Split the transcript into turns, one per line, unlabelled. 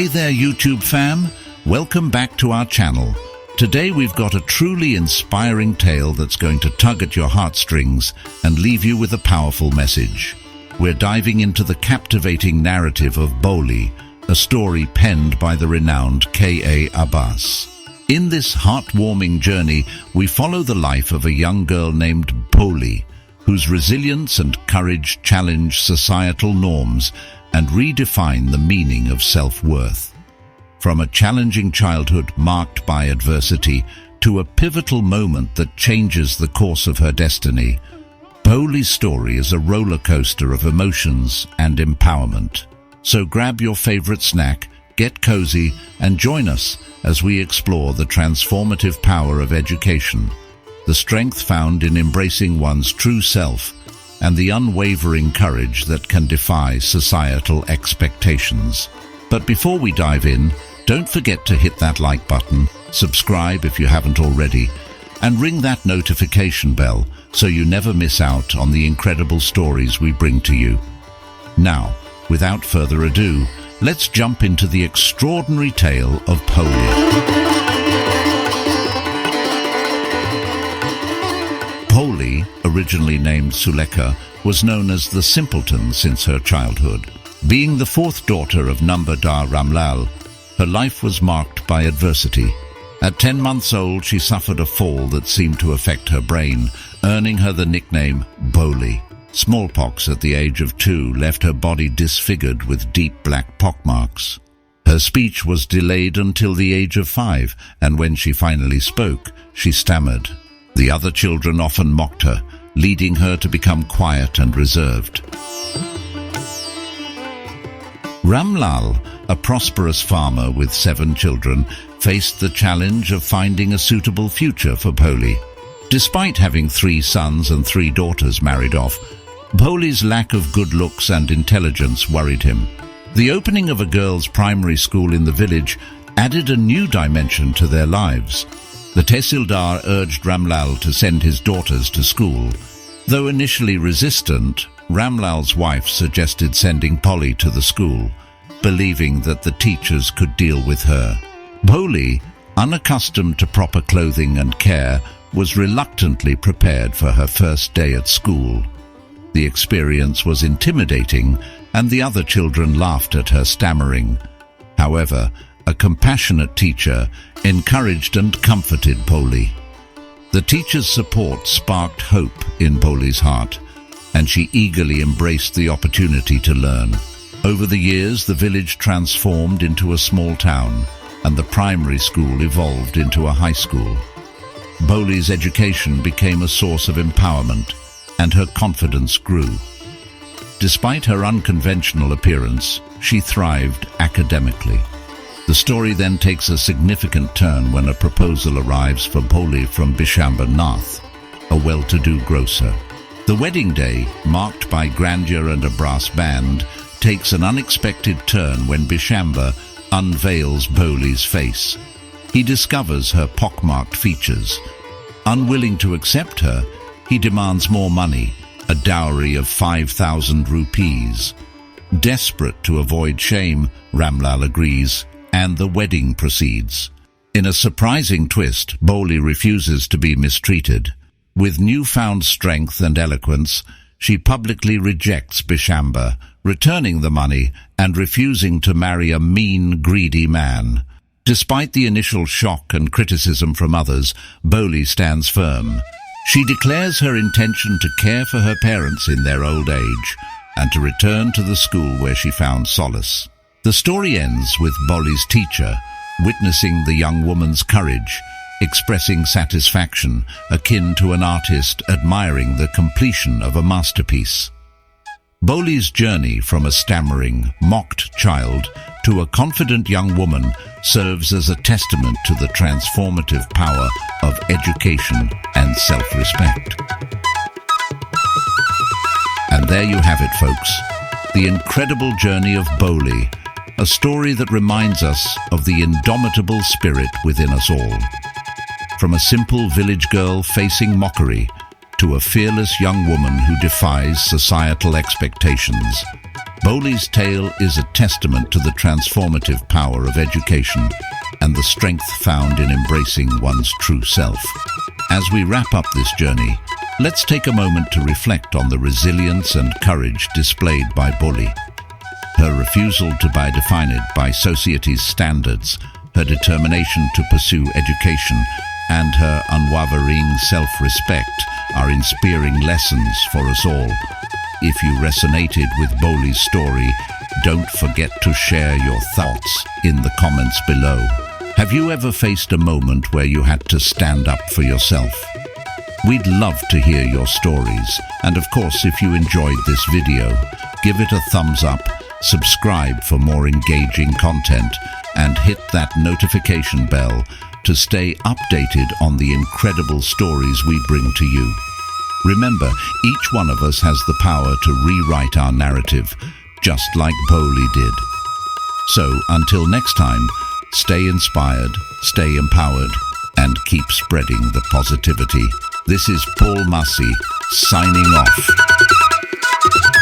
Hey there, YouTube fam. Welcome back to our channel. Today we've got a truly inspiring tale that's going to tug at your heartstrings and leave you with a powerful message. We're diving into the captivating narrative of Bholi, a story penned by the renowned K.A. Abbas. In this heartwarming journey, we follow the life of a young girl named Bholi, whose resilience and courage challenge societal norms and redefine the meaning of self-worth. From a challenging childhood marked by adversity to a pivotal moment that changes the course of her destiny, Bholi's story is a roller coaster of emotions and empowerment. So grab your favorite snack, get cozy, and join us as we explore the transformative power of education, the strength found in embracing one's true self, and the unwavering courage that can defy societal expectations. But before we dive in, don't forget to hit that like button, subscribe if you haven't already, and ring that notification bell so you never miss out on the incredible stories we bring to you. Now, without further ado, let's jump into the extraordinary tale of Bholi. Bholi, originally named Sulekha, was known as the simpleton since her childhood. Being the fourth daughter of Nambadar Ramlal, her life was marked by adversity. At 10 months old, she suffered a fall that seemed to affect her brain, earning her the nickname Bholi. Smallpox at the age of 2 left her body disfigured with deep black pockmarks. Her speech was delayed until the age of 5, and when she finally spoke, she stammered. The other children often mocked her, leading her to become quiet and reserved. Ramlal, a prosperous farmer with 7 children, faced the challenge of finding a suitable future for Bholi. Despite having 3 sons and 3 daughters married off, Bholi's lack of good looks and intelligence worried him. The opening of a girls' primary school in the village added a new dimension to their lives. The Tehsildar urged Ramlal to send his daughters to school. Though initially resistant, Ramlal's wife suggested sending Bholi to the school, believing that the teachers could deal with her. Bholi, unaccustomed to proper clothing and care, was reluctantly prepared for her first day at school. The experience was intimidating, and the other children laughed at her stammering. However, a compassionate teacher encouraged and comforted Bholi. The teacher's support sparked hope in Bholi's heart, and she eagerly embraced the opportunity to learn. Over the years, the village transformed into a small town, and the primary school evolved into a high school. Bholi's education became a source of empowerment, and her confidence grew. Despite her unconventional appearance, she thrived academically. The story then takes a significant turn when a proposal arrives for Bholi from Bishamba Nath, a well-to-do grocer. The wedding day, marked by grandeur and a brass band, takes an unexpected turn when Bishamba unveils Bholi's face. He discovers her pockmarked features. Unwilling to accept her, he demands more money, a dowry of 5,000 rupees. Desperate to avoid shame, Ramlal agrees, and the wedding proceeds. In a surprising twist, Bholi refuses to be mistreated. With newfound strength and eloquence, she publicly rejects Bishamba, returning the money and refusing to marry a mean, greedy man. Despite the initial shock and criticism from others, Bholi stands firm. She declares her intention to care for her parents in their old age and to return to the school where she found solace. The story ends with Bholi's teacher witnessing the young woman's courage, expressing satisfaction akin to an artist admiring the completion of a masterpiece. Bholi's journey from a stammering, mocked child to a confident young woman serves as a testament to the transformative power of education and self-respect. And there you have it, folks, the incredible journey of Bholi, a story that reminds us of the indomitable spirit within us all. From a simple village girl facing mockery to a fearless young woman who defies societal expectations, Bholi's tale is a testament to the transformative power of education and the strength found in embracing one's true self. As we wrap up this journey, let's take a moment to reflect on the resilience and courage displayed by Bholi. Her refusal to be defined by society's standards, her determination to pursue education, and her unwavering self-respect are inspiring lessons for us all. If you resonated with Bholi's story, don't forget to share your thoughts in the comments below. Have you ever faced a moment where you had to stand up for yourself? We'd love to hear your stories, and of course, if you enjoyed this video, give it a thumbs up, subscribe for more engaging content, and hit that notification bell to stay updated on the incredible stories we bring to you. Remember, each one of us has the power to rewrite our narrative, just like Bholi did. So, until next time, stay inspired, stay empowered, and keep spreading the positivity. This is Paul Massey, signing off.